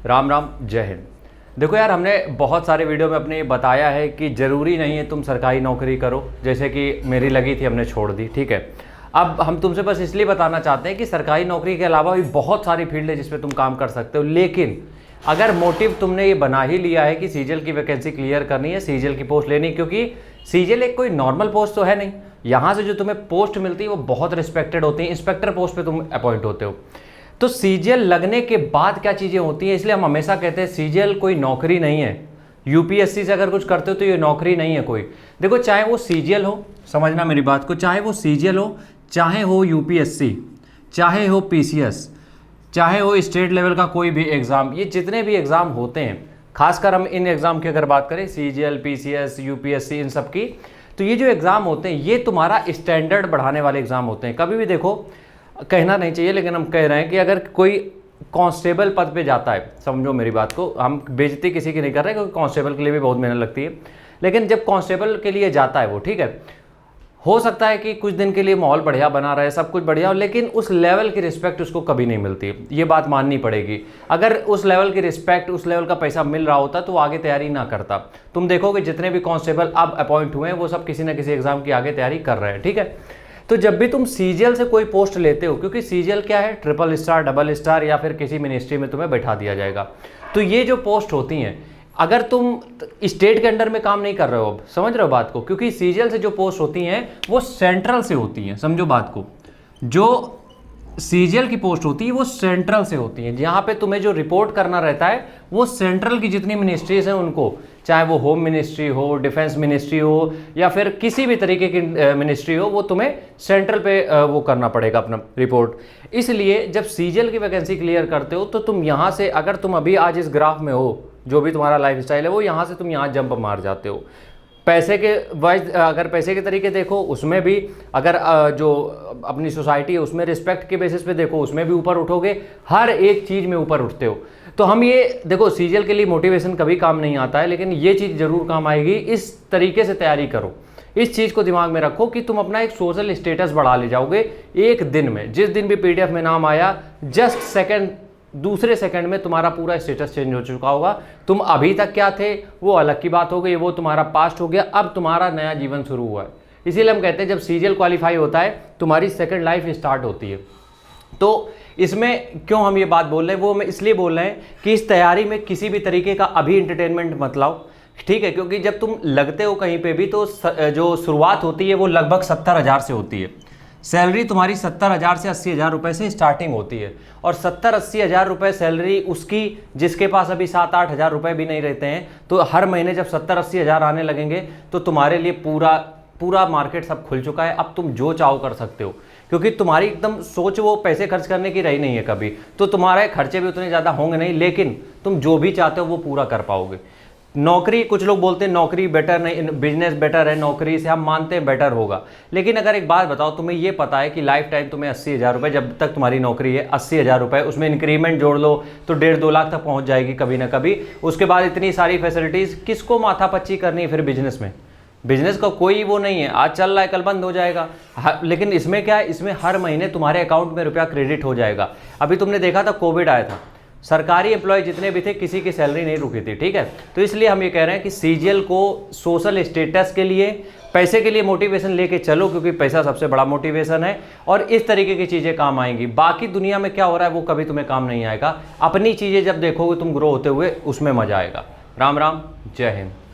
राम राम, जय हिंद। देखो यार, हमने बहुत सारे वीडियो में अपने ये बताया है कि ज़रूरी नहीं है तुम सरकारी नौकरी करो। जैसे कि मेरी लगी थी, हमने छोड़ दी, ठीक है। अब हम तुमसे बस इसलिए बताना चाहते हैं कि सरकारी नौकरी के अलावा भी बहुत सारी फील्ड है जिसमें तुम काम कर सकते हो। लेकिन अगर मोटिव तुमने ये बना ही लिया है कि सीजीएल की वैकेंसी क्लियर करनी है, सीजीएल की पोस्ट लेनी, क्योंकि सीजीएल एक कोई नॉर्मल पोस्ट तो है नहीं। यहाँ से जो तुम्हें पोस्ट मिलती है वो बहुत रिस्पेक्टेड होती है। इंस्पेक्टर पोस्ट पे तुम अपॉइंट होते हो। तो सीजीएल लगने के बाद क्या चीज़ें होती हैं, इसलिए हम हमेशा कहते हैं सीजीएल कोई नौकरी नहीं है। यूपीएससी से अगर कुछ करते हो तो ये नौकरी नहीं है कोई। देखो, चाहे वो सीजीएल हो, समझना मेरी बात को, चाहे वो सीजीएल हो, चाहे हो यूपीएससी, चाहे हो पीसीएस, चाहे हो स्टेट लेवल का कोई भी एग्ज़ाम, ये जितने भी एग्ज़ाम होते हैं, खासकर हम इन एग्ज़ाम की अगर बात करें, सीजीएल, पीसीएस, यूपीएससी, इन सब की, तो ये जो एग्ज़ाम होते हैं ये तुम्हारा स्टैंडर्ड बढ़ाने वाले एग्ज़ाम होते हैं। कभी भी देखो, कहना नहीं चाहिए लेकिन हम कह रहे हैं कि अगर कोई कांस्टेबल पद पे जाता है, समझो मेरी बात को, हम बेइज्जती किसी की नहीं कर रहे क्योंकि कांस्टेबल के लिए भी बहुत मेहनत लगती है, लेकिन जब कांस्टेबल के लिए जाता है वो, ठीक है, हो सकता है कि कुछ दिन के लिए माहौल बढ़िया बना रहे, सब कुछ बढ़िया हो, लेकिन उस लेवल की रिस्पेक्ट उसको कभी नहीं मिलती। ये बात माननी पड़ेगी। अगर उस लेवल की रिस्पेक्ट, उस लेवल का पैसा मिल रहा होता तो वो आगे तैयारी ना करता। तुम देखोगे जितने भी कांस्टेबल अब अपॉइंट हुए हैं वो सब किसी ना किसी एग्जाम की आगे तैयारी कर रहे हैं, ठीक है। तो जब भी तुम सीजीएल से कोई पोस्ट लेते हो, क्योंकि सीजीएल क्या है, ट्रिपल स्टार, डबल स्टार, या फिर किसी मिनिस्ट्री में तुम्हें बैठा दिया जाएगा। तो ये जो पोस्ट होती हैं, अगर तुम स्टेट के अंडर में काम नहीं कर रहे हो, अब समझ रहे हो बात को, क्योंकि सीजीएल से जो पोस्ट होती हैं वो सेंट्रल से होती हैं, समझो बात को। जो सीजीएल की पोस्ट होती है वो सेंट्रल से होती है, जहाँ पे तुम्हें जो रिपोर्ट करना रहता है वो सेंट्रल की जितनी मिनिस्ट्रीज हैं उनको, चाहे वो होम मिनिस्ट्री हो, डिफेंस मिनिस्ट्री हो, या फिर किसी भी तरीके की मिनिस्ट्री हो, वो तुम्हें सेंट्रल पे वो करना पड़ेगा अपना रिपोर्ट। इसलिए जब सीजीएल की वैकेंसी क्लियर करते हो तो तुम यहाँ से, अगर तुम अभी आज इस ग्राफ में हो, जो भी तुम्हारा लाइफ स्टाइल है, वो यहाँ से तुम यहाँ जंप मार जाते हो। पैसे के वाइज, अगर पैसे के तरीके देखो उसमें भी, अगर जो अपनी सोसाइटी है उसमें रिस्पेक्ट के बेसिस पे देखो, उसमें भी ऊपर उठोगे, हर एक चीज़ में ऊपर उठते हो। तो हम ये देखो, सीजीएल के लिए मोटिवेशन कभी काम नहीं आता है, लेकिन ये चीज़ जरूर काम आएगी। इस तरीके से तैयारी करो, इस चीज़ को दिमाग में रखो कि तुम अपना एक सोशल स्टेटस बढ़ा ले जाओगे एक दिन में। जिस दिन भी पीडीएफ में नाम आया, जस्ट सेकंड, दूसरे सेकंड में तुम्हारा पूरा स्टेटस चेंज हो चुका होगा। तुम अभी तक क्या थे वो अलग की बात हो गई, वो तुम्हारा पास्ट हो गया, अब तुम्हारा नया जीवन शुरू हुआ है। इसीलिए हम कहते हैं जब सीजीएल क्वालिफाई होता है तुम्हारी सेकंड लाइफ स्टार्ट होती है। तो इसमें क्यों हम ये बात बोल रहे हैं, वो हम इसलिए बोल रहे हैं कि इस तैयारी में किसी भी तरीके का अभी इंटरटेनमेंट मत लाओ, ठीक है। क्योंकि जब तुम लगते हो कहीं पे भी तो जो शुरुआत होती है वो लगभग 70,000 से होती है। सैलरी तुम्हारी 70,000 से 80,000 रुपये से स्टार्टिंग होती है, और 70-80 हज़ार रुपये सैलरी उसकी जिसके पास अभी 7-8 हज़ार रुपये भी नहीं रहते हैं, तो हर महीने जब 70-80 हज़ार आने लगेंगे तो तुम्हारे लिए पूरा मार्केट सब खुल चुका है। अब तुम जो चाहो कर सकते हो, क्योंकि तुम्हारी एकदम सोच वो पैसे खर्च करने की रही नहीं है कभी। तो तुम्हारे खर्चे भी उतने ज़्यादा होंगे नहीं, लेकिन तुम जो भी चाहते हो वो पूरा कर पाओगे। नौकरी, कुछ लोग बोलते हैं नौकरी बेटर नहीं, बिजनेस बेटर है, नौकरी से हम मानते हैं बेटर होगा। लेकिन अगर एक बात बताओ, तुम्हें ये पता है कि लाइफ टाइम तुम्हें 80,000 रुपये, जब तक तुम्हारी नौकरी है 80,000 रुपये, उसमें इंक्रीमेंट जोड़ लो तो 1.5-2 लाख तक पहुंच जाएगी कभी ना कभी। उसके बाद इतनी सारी फैसिलिटीज़, किसको माथापच्ची करनी है फिर बिजनेस में? बिजनेस का कोई वो नहीं है, आज चल रहा है कल बंद हो जाएगा। लेकिन इसमें क्या है, इसमें हर महीने तुम्हारे अकाउंट में रुपया क्रेडिट हो जाएगा। अभी तुमने देखा था, कोविड आया था, सरकारी एम्प्लॉय जितने भी थे किसी की सैलरी नहीं रुकी थी, ठीक है। तो इसलिए हम ये कह रहे हैं कि सीजीएल को सोशल स्टेटस के लिए, पैसे के लिए मोटिवेशन लेके चलो, क्योंकि पैसा सबसे बड़ा मोटिवेशन है, और इस तरीके की चीज़ें काम आएंगी। बाकी दुनिया में क्या हो रहा है वो कभी तुम्हें काम नहीं आएगा। अपनी चीज़ें जब देखोगे तुम ग्रो होते हुए, उसमें मजा आएगा। राम राम, जय हिंद।